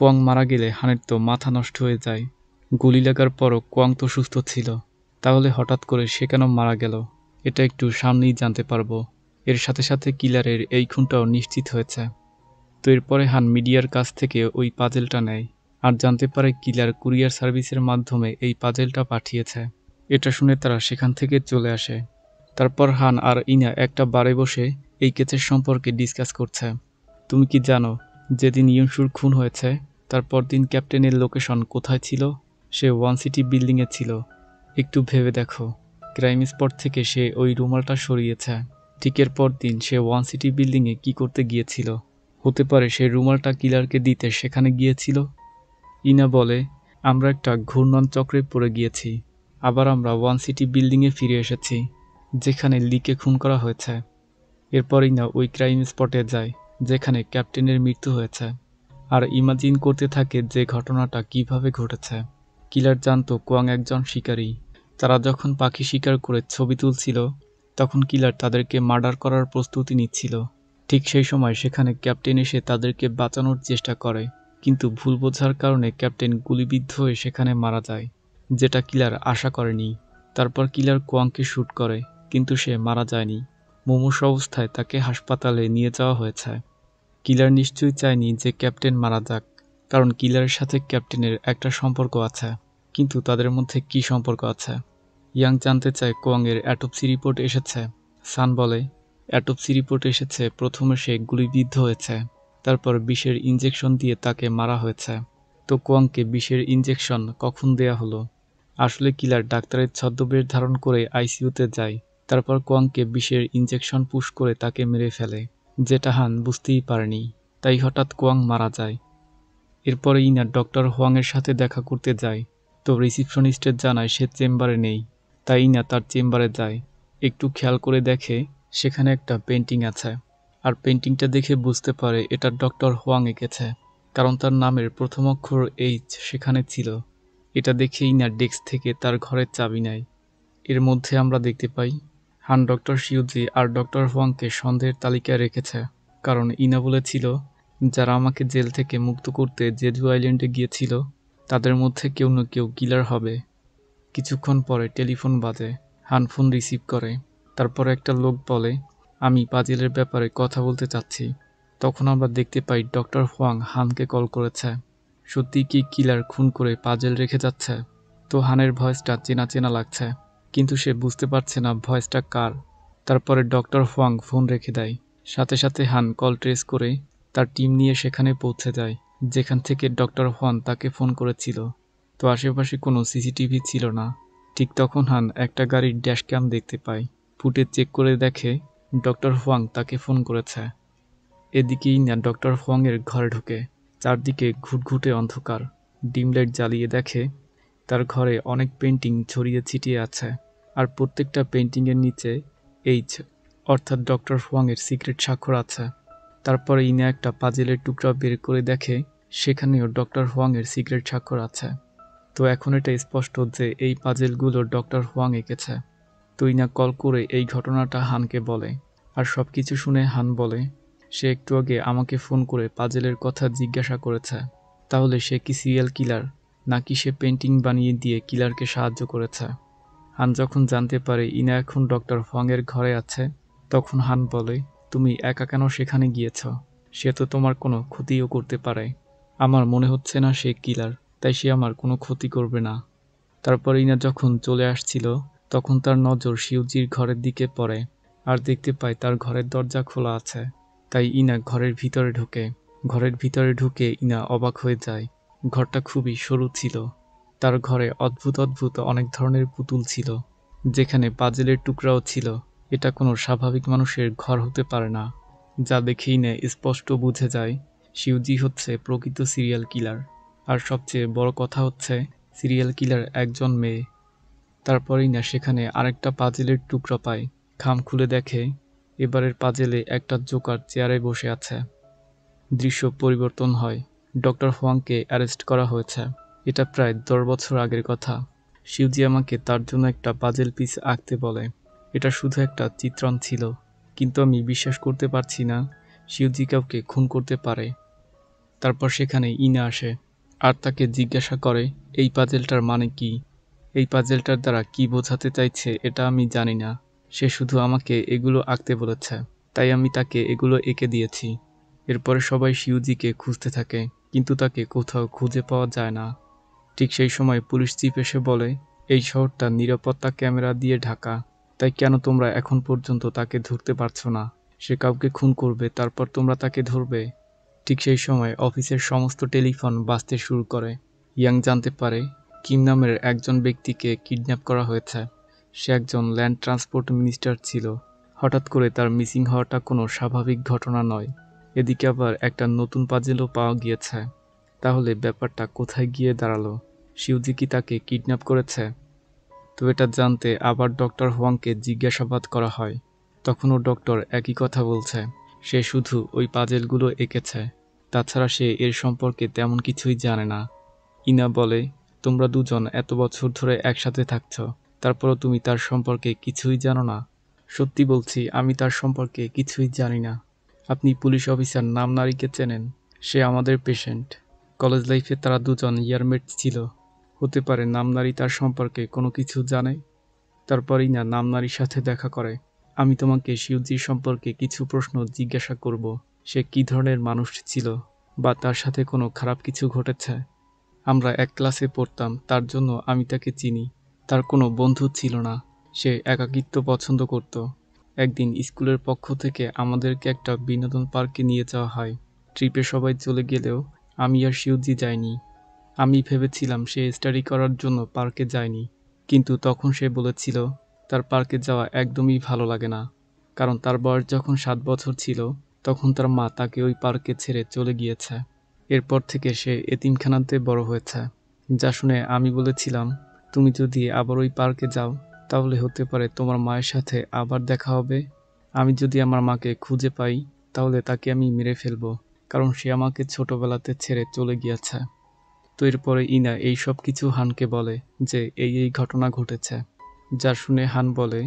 কোয়াং মারা গেলে হানের তো মাথা নষ্ট হয়ে যায়। গুলি লাগার পরও কোয়াং তো সুস্থ ছিল, তাহলে হঠাৎ করে সে কেন মারা গেল এটা একটু সামনেই জানতে পারবো। এর সাথে সাথে কিলারের এই খুনটাও নিশ্চিত হয়েছে। তো এরপরে হান মিডিয়ার কাছ থেকে ওই পাজেলটা নেয় আর জানতে পারে কিলার কুরিয়ার সার্ভিসের মাধ্যমে এই পাজেলটা পাঠিয়েছে। এটা শুনে তারা সেখান থেকে চলে আসে। তারপর হান আর ইনা একটা বারে বসে এই কেসের সম্পর্কে ডিসকাস করছে। তুমি কি জানো, যেদিন ইয়ংশুর খুন হয়েছে তারপর দিন ক্যাপ্টেনের লোকেশন কোথায় ছিল? সে ওয়ান সিটি বিল্ডিংয়ে ছিল। একটু ভেবে দেখো, ক্রাইম স্পট থেকে সে ওই রুমালটা সরিয়েছে, ঠিক এর পর দিন সে ওয়ান সিটি বিল্ডিংয়ে কী করতে গিয়েছিল? হতে পারে সে রুমালটা কিলারকে দিতে সেখানে গিয়েছিল। ইনা বলে, আমরা একটা ঘূর্ণন চক্রে পড়ে গিয়েছি। আবার আমরা ওয়ান সিটি বিল্ডিংয়ে ফিরে এসেছি, যেখানে লিকে খুন করা হয়েছে। এরপর ইনা ওই ক্রাইম স্পটে যায় যেখানে ক্যাপ্টেনের মৃত্যু হয়েছে, আর ইমাজিন করতে থাকে যে ঘটনাটা কিভাবে ঘটেছে। কিলার জানতো কোয়াং একজন শিকারী। তারা যখন পাখি শিকার করে ছবি তুলছিল তখন কিলার তাদেরকে মার্ডার করার প্রস্তুতি নিচ্ছিল। ঠিক সেই সময় সেখানে ক্যাপ্টেন এসে তাদেরকে বাঁচানোর চেষ্টা করে, কিন্তু ভুল বোঝার কারণে ক্যাপ্টেন গুলিবিদ্ধ হয়ে সেখানে মারা যায়, যেটা কিলার আশা করেনি। তারপর কিলার কোয়াংকে শ্যুট করে, কিন্তু সে মারা যায়নি। মুমূর্ষ অবস্থায় তাকে হাসপাতালে নিয়ে যাওয়া হয়েছে। কিলার নিশ্চয়ই চায়নি যে ক্যাপ্টেন মারা যাক, কারণ কিলারের সাথে ক্যাপ্টেনের একটা সম্পর্ক আছে। কিন্তু তাদের মধ্যে কী সম্পর্ক আছে? ইয়াং জানতে চায় কোয়াংয়ের অ্যাটপসি রিপোর্ট এসেছে। সান বলে, অ্যাটপসি রিপোর্ট এসেছে প্রথমে সে গুলিবিদ্ধ হয়েছে, তারপর বিষের ইঞ্জেকশন দিয়ে তাকে মারা হয়েছে। তো কোয়াংকে বিষের ইঞ্জেকশন কখন দেয়া হলো? আসলে কিলার ডাক্তারের ছদ্মবেশ ধারণ করে আইসিইউতে যায়, তারপর কোয়াংকে বিষের ইঞ্জেকশন পুশ করে তাকে মেরে ফেলে, যেটা হান বুঝতেই পারেনি। তাই হঠাৎ কোয়াং মারা যায়। এরপরে ইনা ডক্টর হোয়াংয়ের সাথে দেখা করতে যায়। তো রিসিপশনিস্টের জানায় সে চেম্বারে নেই। তাই ইনা তার চেম্বারে যায়। একটু খেয়াল করে দেখে সেখানে একটা পেন্টিং আছে, আর পেন্টিংটা দেখে বুঝতে পারে এটা ডক্টর হোয়াং এঁকেছে, কারণ তার নামের প্রথম অক্ষর এইচ সেখানে ছিল। এটা দেখে ইনা ডেস্ক থেকে তার ঘরের চাবি নেয়। এর মধ্যে আমরা দেখতে পাই হান ডক্টর শিউজি আর ডক্টর হোয়াংকে সন্দেহের তালিকায় রেখেছে, কারণ ইনা বলেছিল যারা আমাকে জেল থেকে মুক্ত করতে জেজু আইল্যান্ডে গিয়েছিল তাদের মধ্যে কেউ না কেউ কিলার হবে। কিছুক্ষণ পরে টেলিফোন বাজে। হান ফোন রিসিভ করে। তারপর একটা লোক বলে, আমি পাজিলের ব্যাপারে কথা বলতে চাচ্ছি। তখন আমরা দেখতে পাই ডক্টর হোয়াং হানকে কল করেছে। সত্যি কি কিলার খুন করে পাজেল রেখে যাচ্ছে? তো হানের ভয়েসটা চেনা চেনা লাগছে, কিন্তু সে বুঝতে পারছে না ভয়েসটা কার। তারপরে ডক্টর হোয়াং ফোন রেখে দেয়। সাথে সাথে হান কল ট্রেস করে তার টিম নিয়ে সেখানে পৌঁছে যায় যেখান থেকে ডক্টর হোয়াং তাকে ফোন করেছিল। তো আশেপাশে কোনো সিসিটিভি ছিল না। ঠিক তখন হান একটা গাড়ির ড্যাশ ক্যাম দেখতে পায়। ফুটেজ চেক করে দেখে ডক্টর হোয়াং তাকে ফোন করেছে। এদিকেই না ডক্টর হোয়াংয়ের ঘরে ঢুকে। চারদিকে ঘুটঘুটে অন্ধকার। ডিম লাইট জ্বালিয়ে দেখে তার ঘরে অনেক পেন্টিং ছড়িয়ে ছিটিয়ে আছে, আর প্রত্যেকটা পেন্টিংয়ের নিচে এইচ অর্থাৎ ডক্টর হোয়াংয়ের সিক্রেট স্বাক্ষর আছে। তারপরে ইনা একটা পাজেলের টুকরা বের করে দেখে সেখানেও ডক্টর হোয়াংয়ের সিক্রেট স্বাক্ষর আছে। তো এখন এটা স্পষ্ট যে এই পাজেলগুলো ডক্টর হোয়াং এঁকেছে। তো ইনা কল করে এই ঘটনাটা হানকে বলে, আর সব কিছু শুনে হান বলে, সে একটু আগে আমাকে ফোন করে পাজেলের কথা জিজ্ঞাসা করেছে। তাহলে সে কি সিরিয়াল কিলার, নাকি সে পেন্টিং বানিয়ে দিয়ে কিলারকে সাহায্য করেছে? হান যখন জানতে পারে ইনা এখন ডক্টর হোয়াংয়ের ঘরে আছে, তখন হান বলে, তুমি একা কেন সেখানে গিয়েছ? সে তো তোমার কোনো ক্ষতিও করতে পারে। আমার মনে হচ্ছে না সে কিলার, তাই সে আমার কোনো ক্ষতি করবে না। তারপর ইনা যখন চলে আসছিল তখন তার নজর শিউজির ঘরের দিকে পড়ে, আর দেখতে পায় তার ঘরের দরজা খোলা আছে। তাই ইনা ঘরের ভিতরে ঢোকে। ঘরের ভিতরে ঢুকে ইনা অবাক হয়ে যায়। ঘরটা খুবই সরু ছিল। তার ঘরে অদ্ভুত অদ্ভুত অনেক ধরনের পুতুল ছিল, যেখানে পাজেলের টুকরাও ছিল। এটা কোনো স্বাভাবিক মানুষের ঘর হতে পারে না। যা দেখেই না স্পষ্ট বুঝে যায় শিউজি হচ্ছে প্রকৃত সিরিয়াল কিলার। আর সবচেয়ে বড় কথা হচ্ছে সিরিয়াল কিলার একজন মেয়ে। তারপরেই না সেখানে আরেকটা পাজেলের টুকরা পায়। খাম খুলে দেখে এবারের পাজেলে একটা জোকার চেয়ারে বসে আছে। দৃশ্য পরিবর্তন হয়। ডক্টর হোয়াংকে অ্যারেস্ট করা হয়েছে। এটা প্রায় 10 বছর আগের কথা। শিউজি আমাকে তার জন্য একটা পাজেল পিস আঁকতে বলে। এটা শুধু একটা চিত্রণ ছিল, কিন্তু আমি বিশ্বাস করতে পারছি না শিউজি কাউকে খুন করতে পারে। তারপর সেখানে ইনা আসে আর তাকে জিজ্ঞাসা করে এই পাজেলটার মানে কি। এই পাজেলটার দ্বারা কি বোঝাতে চাইছে এটা আমি জানি না। সে শুধু আমাকে এগুলো আঁকতে বলেছে, তাই আমি তাকে এগুলো এঁকে দিয়েছি। এরপরে সবাই শিউজিকে খুঁজতে থাকে, কিন্তু তাকে কোথাও খুঁজে পাওয়া যায় না। ঠিক সেই সময় পুলিশ চিফ এসে বলে, এই শহরটা নিরাপত্তা ক্যামেরা দিয়ে ঢাকা, তাই কেন তোমরা এখন পর্যন্ত তাকে ধরতে পারছো না? সে কাউকে খুন করবে, তারপর তোমরা তাকে ধরবে? ঠিক সেই সময় অফিসের সমস্ত টেলিফোন বাজতে শুরু করে। ইয়াং জানতে পারে কিম নামের একজন ব্যক্তিকে কিডন্যাপ করা হয়েছে। সে একজন ল্যান্ড ট্রান্সপোর্ট মিনিস্টার ছিল। হঠাৎ করে তার মিসিং হওয়াটা কোনো স্বাভাবিক ঘটনা নয়। এদিকে আবার একটা নতুন পাজেলও পাওয়া গিয়েছে। তাহলে ব্যাপারটা কোথায় গিয়ে দাঁড়ালো? শিউজি কি তাকে কিডন্যাপ করেছে? তো এটা জানতে আবার ডক্টর হোয়াংকে জিজ্ঞাসাবাদ করা হয়। তখনও ডক্টর একই কথা বলছে, সে শুধু ওই পাজেলগুলো এঁকেছে, তাছাড়া সে এর সম্পর্কে তেমন কিছুই জানে না। ইনা বলে, তোমরা দুজন এত বছর ধরে একসাথে থাকছ, তারপরও তুমি তার সম্পর্কে কিছুই জানো না? সত্যি বলছি, আমি তার সম্পর্কে কিছুই জানি না। আপনি পুলিশ অফিসার নামনারিকে চেনেন? সে আমাদের পেশেন্ট। কলেজ লাইফে তারা দুজন ইয়ারমেট ছিল। হতে পারে নামনারি তার সম্পর্কে কোনো কিছু জানে। তারপরই না নামনারির সাথে দেখা করে। আমি তোমাকে শিউজির সম্পর্কে কিছু প্রশ্ন জিজ্ঞাসা করব। সে কী ধরনের মানুষ ছিল, বা তার সাথে কোনো খারাপ কিছু ঘটেছে? আমরা এক ক্লাসে পড়তাম, তার জন্য আমি তাকে চিনি। তার কোনো বন্ধু ছিল না, সে একাকিত্ব পছন্দ করত। একদিন স্কুলের পক্ষ থেকে আমাদেরকে একটা বিনোদন পার্কে নিয়ে যাওয়া হয়। ট্রিপে সবাই চলে গেলেও আমি আর শিউজি যাইনি। আমি ভেবেছিলাম সে স্টাডি করার জন্য পার্কে যায়নি, কিন্তু তখন সে বলেছিল তার পার্কে যাওয়া একদমই ভালো লাগে না, কারণ তার বয়স যখন 7 বছর ছিল তখন তার মা তাকে ওই পার্কে ছেড়ে চলে গিয়েছে। এরপর থেকে সে এতিমখানাতে বড় হয়েছে। যা শুনে আমি বলেছিলাম, তুমি যদি আবার ওই পার্কে যাও তাহলে হতে পারে তোমার মায়ের সাথে আবার দেখা হবে। আমি যদি আমার মাকে খুঁজে পাই তাহলে তাকে আমি মেরে ফেলবো, কারণ সে আমাকে ছোটবেলাতে ছেড়ে চলে গিয়েছে। তো এরপরে ইনা এই সব কিছু হানকে বলে যে এই ঘটনা ঘটেছে। যা শুনে হান বলে,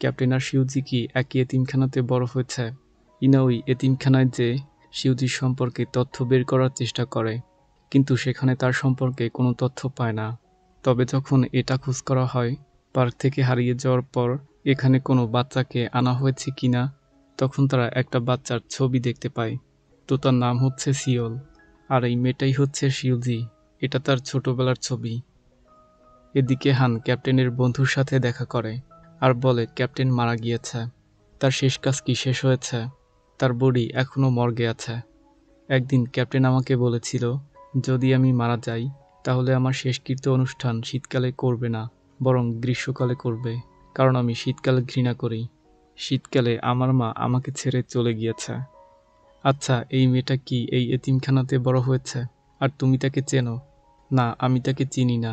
ক্যাপ্টেন আর শিউজি কি একই এতিমখানাতে বড় হয়েছে? ইনা ওই এতিমখানায় যে শিউজির সম্পর্কে তথ্য বের করার চেষ্টা করে, কিন্তু সেখানে তার সম্পর্কে কোনো তথ্য পায় না। তবে যখন এটা খোঁজ করা হয় পার্ক থেকে হারিয়ে যাওয়ার পর এখানে কোনো বাচ্চাকে আনা হয়েছে কিনা, তখন তারা একটা বাচ্চার ছবি দেখতে পায়। তো তার নাম হচ্ছে সিওল, আর এই মেয়েটাই হচ্ছে শিউজি। এটা তার ছোটবেলার ছবি। এদিকে হান ক্যাপ্টেনের বন্ধুর সাথে দেখা করে আর বলে ক্যাপ্টেন মারা গিয়েছে। তার শেষ কাজ কি শেষ হয়েছে? তার বডি এখনও মর্গে আছে। একদিন ক্যাপ্টেন আমাকে বলেছিল, যদি আমি মারা যাই তাহলে আমার শেষকৃত্য অনুষ্ঠান শীতকালে করবে না, বরং গ্রীষ্মকালে করবে, কারণ আমি শীতকাল ঘৃণা করি। শীতকালে আমার মা আমাকে ছেড়ে চলে গিয়েছে। আচ্ছা, এই মেয়েটা কি এই এতিমখানাতে বড় হয়েছে? আর তুমি তাকে চেনো? না, আমি তাকে চিনি না।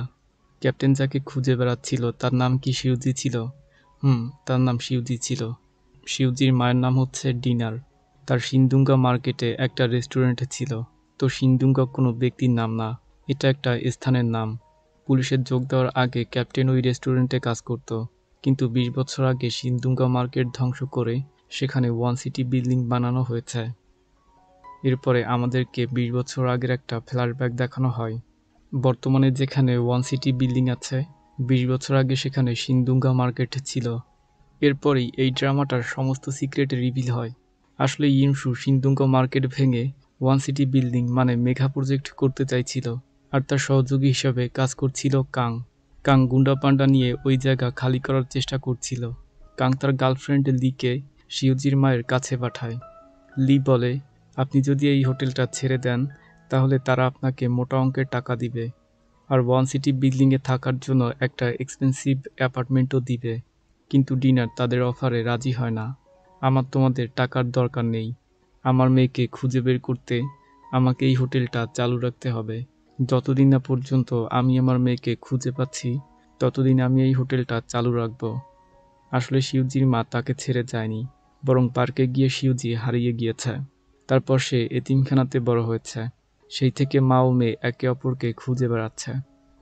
ক্যাপ্টেন যাকে খুঁজে বেড়াচ্ছিল তার নাম কি শিউজি ছিল? তার নাম শিউজি ছিল। শিউজির মায়ের নাম হচ্ছে ডিনার। তার সিন্দুঙ্গা মার্কেটে একটা রেস্টুরেন্ট ছিল। তো সিন্দুঙ্গা কোনো ব্যক্তির নাম না, এটা একটা স্থানের নাম। পুলিশে যোগ দেওয়ার আগে ক্যাপ্টেন ওই রেস্টুরেন্টে কাজ করত, কিন্তু 20 বছর আগে সিন্দুঙ্গা মার্কেট ধ্বংস করে সেখানে ওয়ান সিটি বিল্ডিং বানানো হয়েছে। এরপরে আমাদেরকে 20 বছর আগের একটা ফ্ল্যাশব্যাক দেখানো হয়। বর্তমানে যেখানে ওয়ান সিটি বিল্ডিং আছে, 20 বছর আগে সেখানে সিন্দুঙ্গা মার্কেট ছিল। এরপরেই এই ড্রামাটার সমস্ত সিক্রেট রিভিল হয়। আসলে ইমসু সিন্দুঙ্গা মার্কেট ভেঙে ওয়ান সিটি বিল্ডিং মানে মেঘা প্রজেক্ট করতে চাইছিল, আর তার সহযোগী হিসাবে কাজ করছিল কাং। কাং গুন্ডা পান্ডা নিয়ে ওই জায়গা খালি করার চেষ্টা করছিল। কাং তার গার্লফ্রেন্ড লিকে শিউজির মায়ের কাছে পাঠায়। লি বলে, আপনি যদি এই হোটেলটা ছেড়ে দেন তাহলে তারা আপনাকে মোটা অঙ্কের টাকা দিবে, আর ওয়ান সিটি বিল্ডিংয়ে থাকার জন্য একটা এক্সপেন্সিভ অ্যাপার্টমেন্টও দিবে। কিন্তু ডিনার তাদের অফারে রাজি হয় না। আমার তোমাদের টাকার দরকার নেই। আমার মেয়েকে খুঁজে বের করতে আমাকে এই হোটেলটা চালু রাখতে হবে। যতদিন না পর্যন্ত আমি আমার মেয়েকে খুঁজে পাচ্ছি ততদিন আমি এই হোটেলটা চালু রাখব। আসলে শিউজির মা তাকে ছেড়ে যায়নি, বরং পার্কে গিয়ে শিউজি হারিয়ে গিয়েছে। তারপর সে এতিমখানাতে বড় হয়েছে। সেই থেকে মা ও মেয়ে একে অপরকে খুঁজে বেড়াচ্ছে।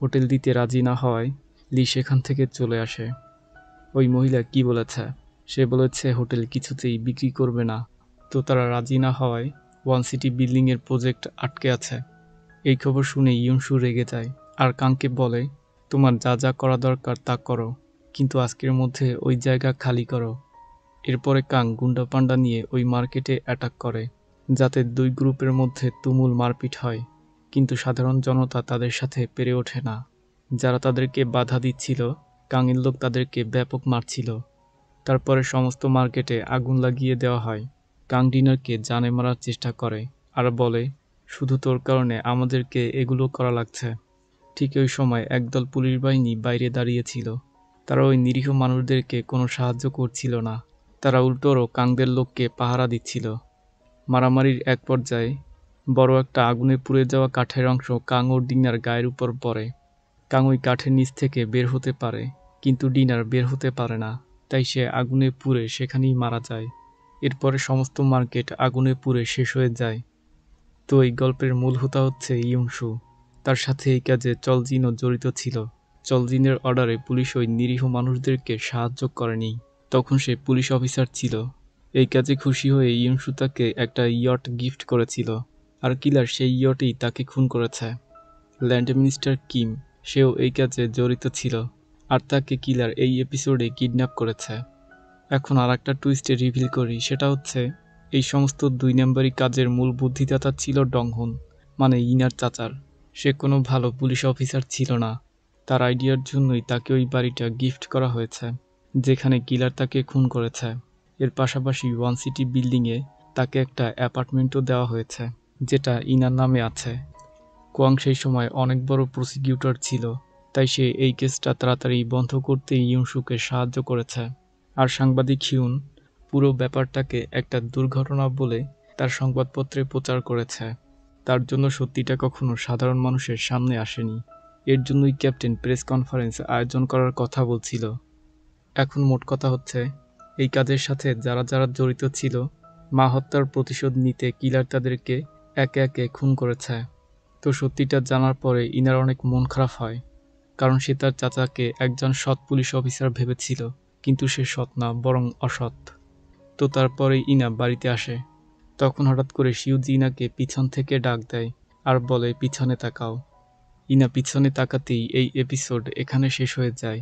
হোটেল দিতে রাজি না হওয়ায় লি সেখান থেকে চলে আসে। ওই মহিলা কি বলেছে? সে বলেছে হোটেল কিছুতেই বিক্রি করবে না। তো তারা রাজি না হওয়ায় ওয়ান সিটি বিল্ডিংয়ের প্রজেক্ট আটকে আছে। এই খবর শুনে ইয়ুনসু রেগে যায় আর কাংকে বলে, তোমার যা যা করা দরকার তা করো, কিন্তু আজকের মধ্যে ওই জায়গা খালি করো। এরপরে কাং গুন্ডা পান্ডা নিয়ে ওই মার্কেটে অ্যাটাক করে, যাতে দুই গ্রুপের মধ্যে তুমুল মারপিট হয়। কিন্তু সাধারণ জনতা তাদের সাথে পেরে ওঠে না। যারা তাদেরকে বাধা দিচ্ছিল, কাংয়ের লোক তাদেরকে ব্যাপক মারছিল। তারপরে সমস্ত মার্কেটে আগুন লাগিয়ে দেওয়া হয়। কাং ডিনারকে জানে মারার চেষ্টা করে আর বলে, শুধু তোর কারণে আমাদেরকে এগুলো করা লাগছে। ঠিক ওই সময় একদল পুলিশ বাহিনী বাইরে দাঁড়িয়েছিল। তারা ওই নিরীহ মানুষদেরকে কোনো সাহায্য করছিল না। তারা উল্টোরও কাংদের লোককে পাহারা দিচ্ছিল। মারামারির এক পর্যায়ে বড় একটা আগুনে পুড়ে যাওয়া কাঠের অংশ কাং ও ডিনার গায়ের উপর পড়ে। কাং ওই কাঠের নিচ থেকে বের হতে পারে, কিন্তু ডিনার বের হতে পারে না। তাই সে আগুনে পুড়ে সেখানেই মারা যায়। এরপরে সমস্ত মার্কেট আগুনে পুড়ে শেষ হয়ে যায়। তো এই গল্পের মূল হোতা হচ্ছে ইয়ুনসু। তার সাথে এই কাজে চলজিনও জড়িত ছিল। চলজিনের অর্ডারে পুলিশ ওই নিরীহ মানুষদেরকে সাহায্য করেনি। তখন সে পুলিশ অফিসার ছিল। এই কাজে খুশি হয়ে ইয়ুনসু তাকে একটা ইয়ট গিফট করেছিল, আর কিলার সেই ইয়টেই তাকে খুন করেছে। ল্যান্ড মিনিস্টার কিম, সেও এই কাজে জড়িত ছিল, আর তাকে কিলার এই এপিসোডে কিডন্যাপ করেছে। এখন আর একটা টুইস্টে রিভিল করি, সেটা হচ্ছে এই সমস্ত 2 নম্বরই কাজের মূল বুদ্ধিদাতা ছিল ডংহুন, মানে ইনার চাচার। সে কোনো ভালো পুলিশ অফিসার ছিল না। তার আইডিয়ার জন্যই তাকে ওই বাড়িটা গিফট করা হয়েছে, যেখানে কিলার তাকে খুন করেছে। এর পাশাপাশি ওয়ান সিটি বিল্ডিংয়ে তাকে একটা অ্যাপার্টমেন্টও দেওয়া হয়েছে, যেটা ইনার নামে আছে। কোয়াং সেই সময় অনেক বড় প্রসিকিউটর ছিল, তাই সে এই কেসটা তাড়াতাড়ি বন্ধ করতে ইয়ুনসুকে সাহায্য করেছে। আর সাংবাদিক হিউন পুরো ব্যাপারটাকে একটা দুর্ঘটনা বলে তার সংবাদপত্রে প্রচার করেছে। তার জন্য সত্যিটা কখনো সাধারণ মানুষের সামনে আসেনি। এর জন্যই ক্যাপ্টেন প্রেস কনফারেন্স আয়োজন করার কথা বলছিল। এখন মোট কথা হচ্ছে, এই কাজের সাথে যারা যারা জড়িত ছিল, মা হত্যার প্রতিশোধ নিতে কিলার তাদেরকে একে একে খুন করেছে। তো সত্যিটা জানার পরে ইনার অনেক মন খারাপ হয়, কারণ সে তার চাচাকে একজন সৎ পুলিশ অফিসার ভেবেছিল, কিন্তু সে সৎ না, বরং অসৎ। তো তারপরে ইনা বাড়িতে আসে। তখন হঠাৎ করে শিউজি ইনাকে পিছন থেকে ডাক দেয় আর বলে, পিছনে তাকাও। ইনা পিছনে তাকাতেই এই এপিসোড এখানে শেষ হয়ে যায়।